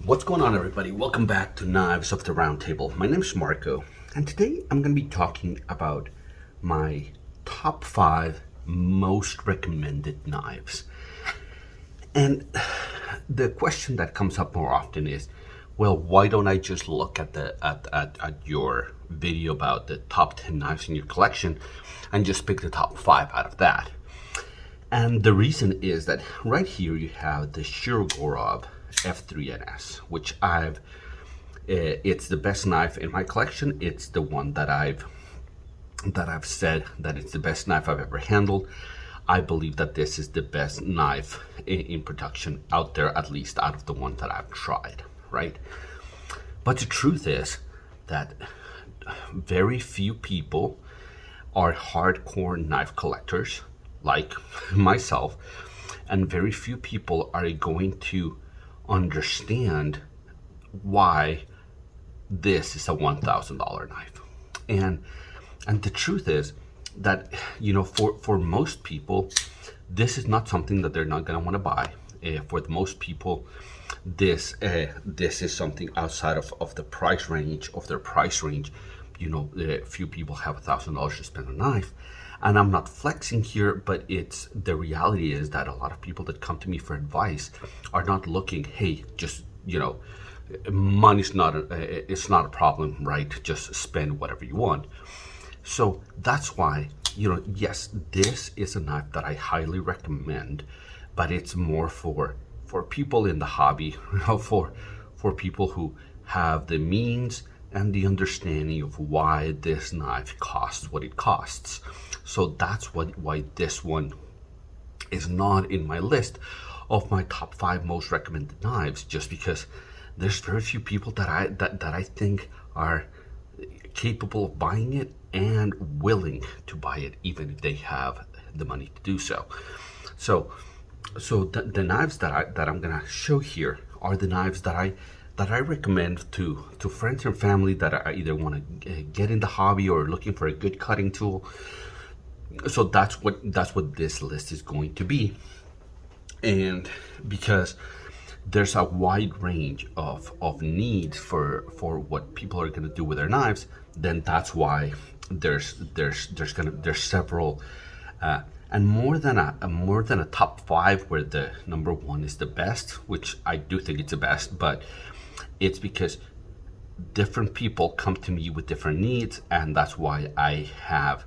What's going on, everybody? Welcome back to Knives of the Round Table. My name is Marco, and today I'm going to be talking about my top 5 most recommended knives. And the question that comes up more often is, well, why don't I just look at at your video about the top 10 knives in your collection and just pick the top 5 out of that? And the reason is that right here you have the Shirogorov F3NS, which it's the best knife in my collection. It's the one that I've said that it's the best knife I've ever handled. I believe that this is the best knife in production out there, at least out of the one that I've tried, right? But the truth is that very few people are hardcore knife collectors like myself, and very few people are going to understand why this is a $1,000 knife. And the truth is that, you know, for most people, this is not something that they're not going to want to buy. For the most people, this is something outside of the price range of their price range. You know, few people have $1,000 to spend on a knife. And I'm not flexing here, but it's the reality is that a lot of people that come to me for advice are not looking, hey, just, you know, money's not it's not a problem, right? Just spend whatever you want. So that's why, you know, yes, this is a knife that I highly recommend, but it's more for people in the hobby, you know, for people who have the means and the understanding of why this knife costs what it costs. So that's why this one is not in my list of my top 5 most recommended knives, just because there's very few people that I think are capable of buying it and willing to buy it, even if they have the money to do so. So the knives that I'm gonna show here are the knives that I recommend to friends and family that I either want to get in the hobby or looking for a good cutting tool. So that's what this list is going to be. And because there's a wide range of needs for what people are going to do with their knives, then that's why there's several and more than a top 5 where the number 1 is the best, which I do think it's the best, but it's because different people come to me with different needs, and that's why I have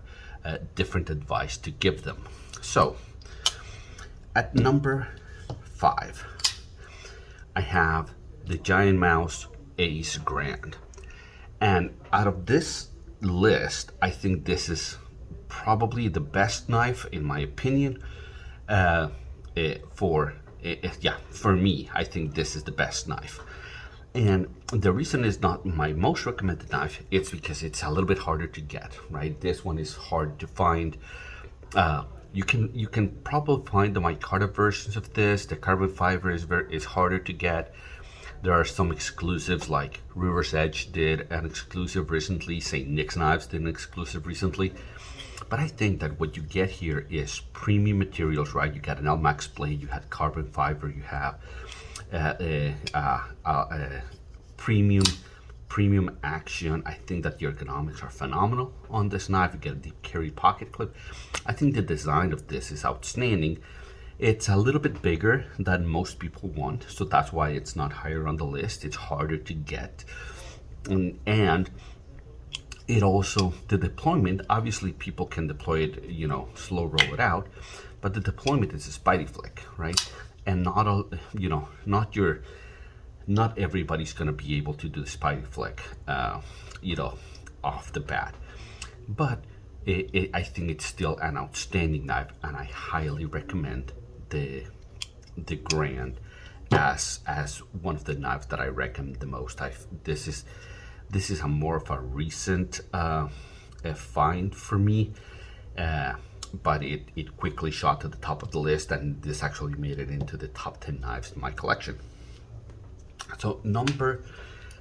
different advice to give them. So at number 5, I have the Giant Mouse Ace Grand. And out of this list, I think this is probably the best knife in my opinion. For me, I think this is the best knife. And the reason it's not my most recommended knife, it's because it's a little bit harder to get, right? This one is hard to find. You can probably find the micarta versions of this. The carbon fiber is harder to get. There are some exclusives, like River's Edge did an exclusive recently. St. Nick's Knives did an exclusive recently. But I think that what you get here is premium materials, right? You got an Elmax blade, you had carbon fiber, you have premium action. I think that the ergonomics are phenomenal on this knife. You get a deep carry pocket clip. I think the design of this is outstanding. It's a little bit bigger than most people want, so that's why it's not higher on the list. It's harder to get, and it also, the deployment, obviously people can deploy it, you know, slow roll it out, but the deployment is a Spidey flick, right? And not everybody's gonna be able to do the Spidey flick, you know, off the bat. But I think it's still an outstanding knife, and I highly recommend the Grand as one of the knives that I recommend the most. This is a more of a recent find for me, but it quickly shot to the top of the list, and this actually made it into the top 10 knives in my collection. So number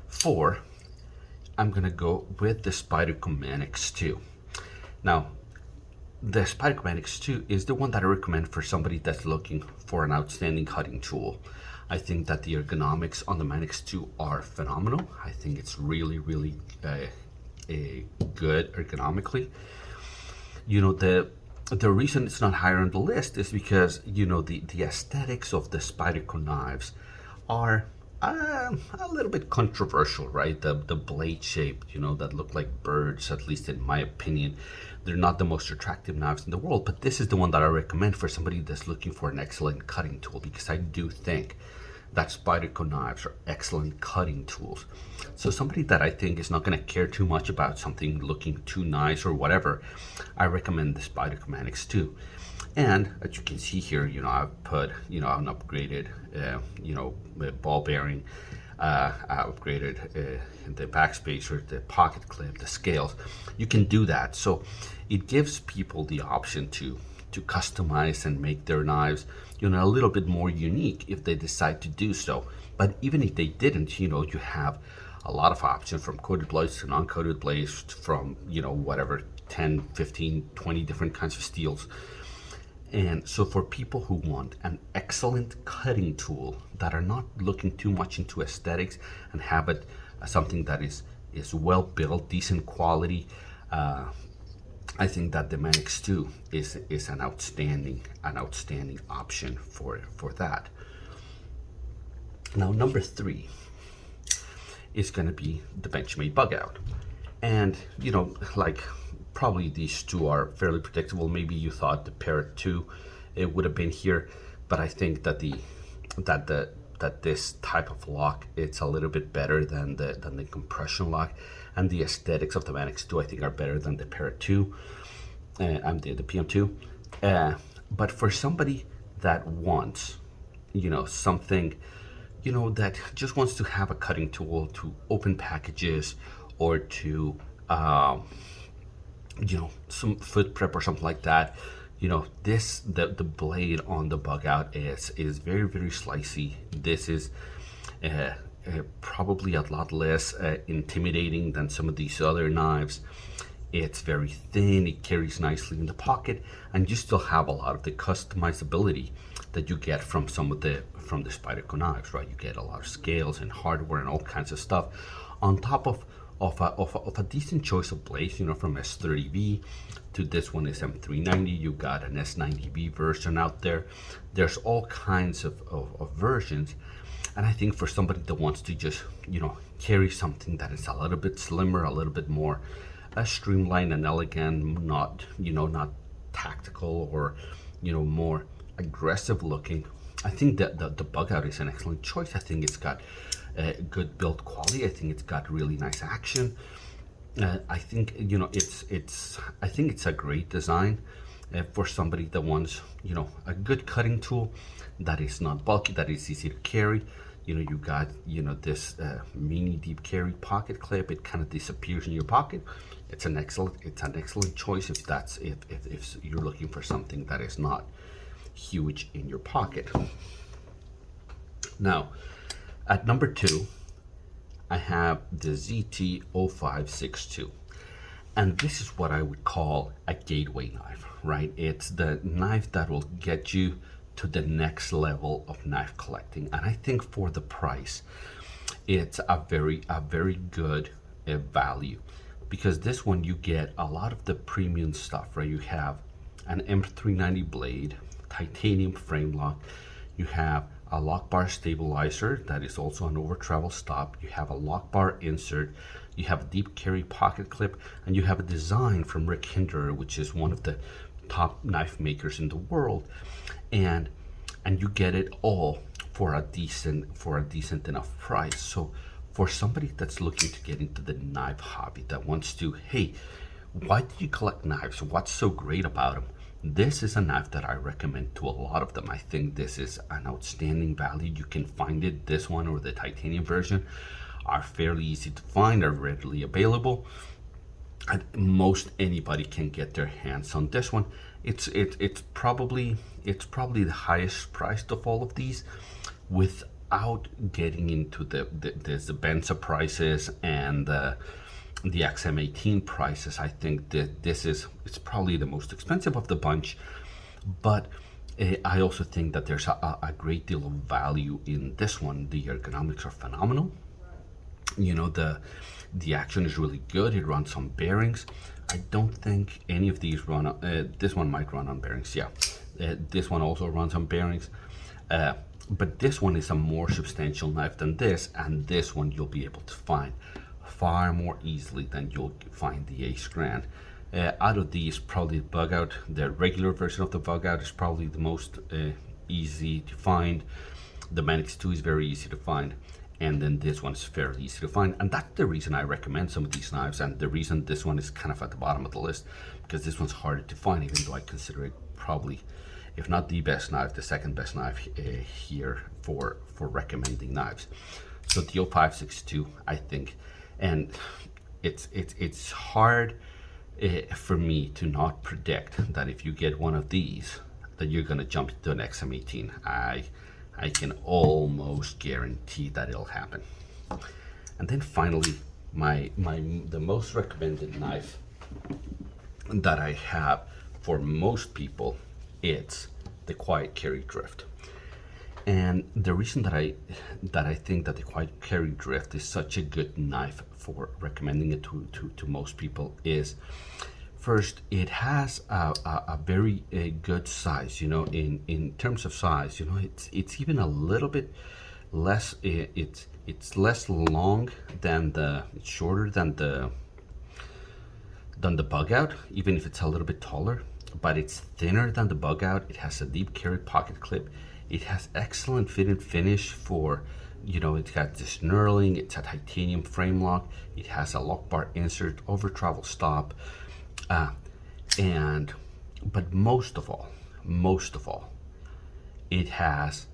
4, I'm gonna go with the Spiderman X2. Now, the Spiderman X2 is the one that I recommend for somebody that's looking for an outstanding cutting tool. I think that the ergonomics on the Man X2 are phenomenal. I think it's really, really good ergonomically. You know, the reason it's not higher on the list is because, you know, the aesthetics of the Spyderco knives are a little bit controversial, right? The blade shape, you know, that look like birds, at least in my opinion. They're not the most attractive knives in the world, but this is the one that I recommend for somebody that's looking for an excellent cutting tool, because I do think that Spyderco knives are excellent cutting tools. So somebody that I think is not going to care too much about something looking too nice or whatever, I recommend the Spiderman X2. And as you can see here, you know, I've put, you know, an upgraded, you know, ball bearing. I upgraded the backspacer, the pocket clip, the scales. You can do that. So it gives people the option to customize and make their knives, you know, a little bit more unique if they decide to do so. But even if they didn't, you know, you have a lot of options, from coated blades to non-coated blades, from, you know, whatever, 10, 15, 20 different kinds of steels. And so for people who want an excellent cutting tool, that are not looking too much into aesthetics, and have it something that is well built, decent quality, I think that the Man X2 is an outstanding option for that. Now, number 3 is going to be the Benchmade Bugout. And, you know, like, probably these two are fairly predictable. Maybe you thought the Parrot 2 it would have been here, but I think that this type of lock, it's a little bit better than the compression lock, and the aesthetics of the Man X2 I think are better than the Parrot 2 and the PM2. But for somebody that wants, you know, something, you know, that just wants to have a cutting tool to open packages, or to you know, some foot prep or something like that, you know, the blade on the Bugout is very, very slicey. This is probably a lot less intimidating than some of these other knives. It's very thin, it carries nicely in the pocket, and you still have a lot of the customizability that you get from the Spyderco knives, right? You get a lot of scales and hardware and all kinds of stuff on top of a decent choice of blades, you know, from S30V to this one is M390. You got an S90V version out there. There's all kinds of versions, and I think for somebody that wants to just, you know, carry something that is a little bit slimmer, a little bit more streamlined and elegant, not, you know, not tactical, or, you know, more aggressive looking, I think that the Bugout is an excellent choice. I think it's got good build quality. I think it's got really nice action. I think, you know, I think it's a great design for somebody that wants, you know, a good cutting tool that is not bulky, that is easy to carry. You know, you got, you know, this mini deep carry pocket clip. It kind of disappears in your pocket. It's an excellent choice if you're looking for something that is not huge in your pocket. Now, at number 2, I have the ZT0562, and this is what I would call a gateway knife, right? It's the knife that will get you to the next level of knife collecting, and I think for the price, it's a very good value, because this one you get a lot of the premium stuff, right? You have an M390 blade, titanium frame lock, you have a lock bar stabilizer that is also an over travel stop, you have a lock bar insert, you have a deep carry pocket clip, and you have a design from Rick Hinderer, which is one of the top knife makers in the world, and you get it all for a decent enough price. So for somebody that's looking to get into the knife hobby, that wants to, hey, why do you collect knives? What's so great about them? This is a knife that I recommend to a lot of them. I think this is an outstanding value. You can find it, this one or the titanium version are fairly easy to find, are readily available, and most anybody can get their hands on this one. It's probably the highest priced of all of these, without getting into the Benza prices and the XM18 prices. I think that it's probably the most expensive of the bunch, but I also think that there's a great deal of value in this one. The ergonomics are phenomenal. The action is really good. It runs on bearings. I don't think any of these run on, this one might run on bearings, yeah. This one also runs on bearings. But this one is a more substantial knife than this, and this one you'll be able to find far more easily than you'll find the Ace Grand. Out of these, probably the Bugout, the regular version of the Bugout, is probably the most easy to find. The X2 is very easy to find, and then this one is fairly easy to find, and that's the reason I recommend some of these knives, and the reason this one is kind of at the bottom of the list, because this one's harder to find, even though I consider it probably, if not the best knife, the second best knife here for recommending knives. So the 0562, I think, and it's hard for me to not predict that if you get one of these, that you're gonna jump into an XM18. I can almost guarantee that it'll happen. And then finally, the most recommended knife that I have for most people, it's the Quiet Carry Drift. And the reason that I think that the Quiet Carry Drift is such a good knife for recommending it to most people is, first, it has a very good size. In terms of size, it's even a little bit less. It's less long than it's shorter than the Bugout, even if it's a little bit taller. But it's thinner than the Bugout. It has a deep carry pocket clip. It has excellent fit and finish for, it's got this knurling, it's a titanium frame lock, it has a lock bar insert, over travel stop, but most of all, it has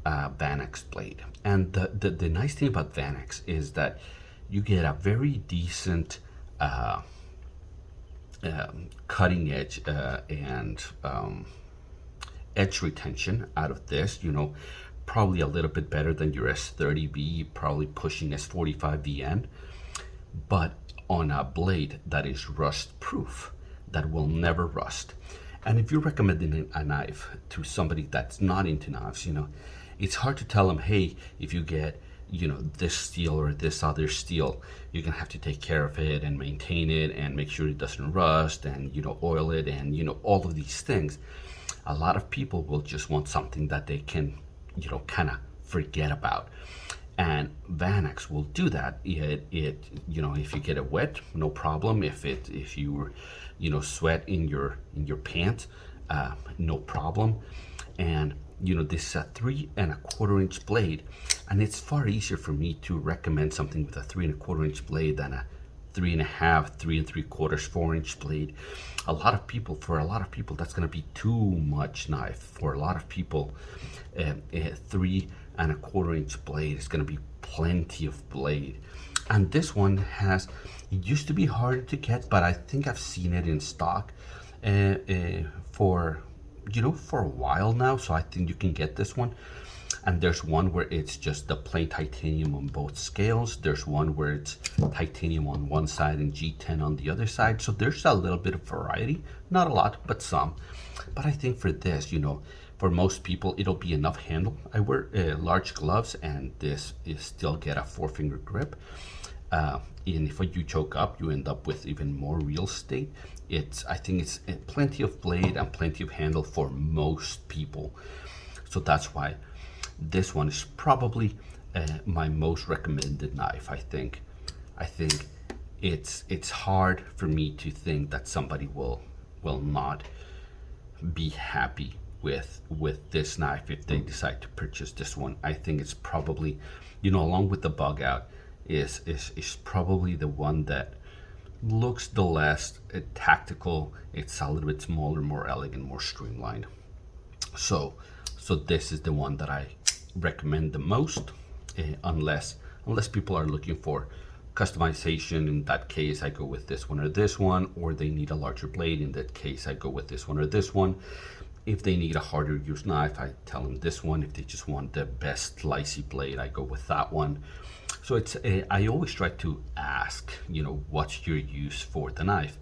a Vanax blade. And the nice thing about Vanax is that you get a very decent cutting edge and edge retention out of this, probably a little bit better than your S30V, probably pushing S45VN, but on a blade that is rust proof, that will never rust. And if you're recommending a knife to somebody that's not into knives, it's hard to tell them, hey, if you get this steel or this other steel, you're gonna have to take care of it and maintain it and make sure it doesn't rust and oil it and all of these things. A lot of people will just want something that they can kind of forget about, and Vanax will do that. It if you get it wet, no problem. If you sweat in your pants, no problem. And this is a 3 1/4 inch blade, and it's far easier for me to recommend something with a 3 1/4 inch blade than a 3 1/2, 3 3/4, 4 inch blade. For a lot of people, that's going to be too much knife. For a lot of people, a 3 1/4 inch blade is going to be plenty of blade. And this one it used to be harder to get, but I think I've seen it in stock for a while now, so I think you can get this one. And there's one where it's just the plain titanium on both scales. There's one where it's titanium on one side and G10 on the other side. So there's a little bit of variety, not a lot, but some. But I think for this, for most people, it'll be enough handle. I wear large gloves, and this is still get a 4-finger grip. And if you choke up, you end up with even more real estate. I think it's plenty of blade and plenty of handle for most people. So that's why this one is probably my most recommended knife. I think it's hard for me to think that somebody will not be happy with this knife if they decide to purchase this one. I think it's probably, along with the Bugout, is probably the one that looks the less tactical. It's a little bit smaller, more elegant, more streamlined. So this is the one that I recommend the most, unless people are looking for customization. In that case, I go with this one, or they need a larger blade. In that case, I go with this one or this one. If they need a harder use knife, I tell them this one. If they just want the best slicey blade, I go with that one. So I always try to ask, what's your use for the knife,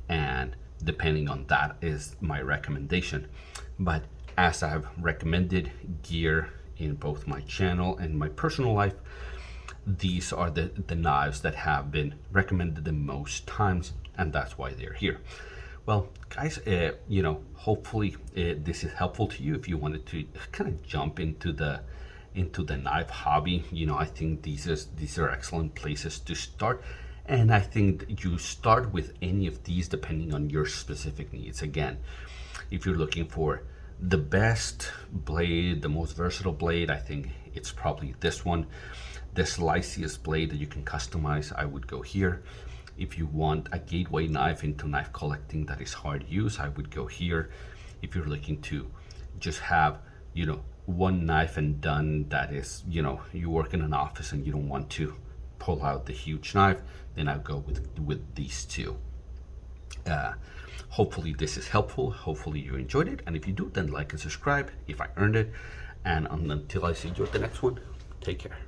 and depending on that is my recommendation. But as I've recommended gear in both my channel and my personal life, these are the knives that have been recommended the most times, and that's why they're here. Well, guys, hopefully this is helpful to you if you wanted to kind of jump into the knife hobby. I think these are excellent places to start, and I think you start with any of these depending on your specific needs. Again, if you're looking for the best blade, the most versatile blade, I think it's probably this one. The sliciest blade that you can customize, I would go here. If you want a gateway knife into knife collecting that is hard to use, I would go here. If you're looking to just have, one knife and done, that is, you work in an office and you don't want to pull out the huge knife, then I'll go with these two. Hopefully this is helpful. Hopefully you enjoyed it. And if you do, then like and subscribe if I earned it. And until I see you at the next one, take care.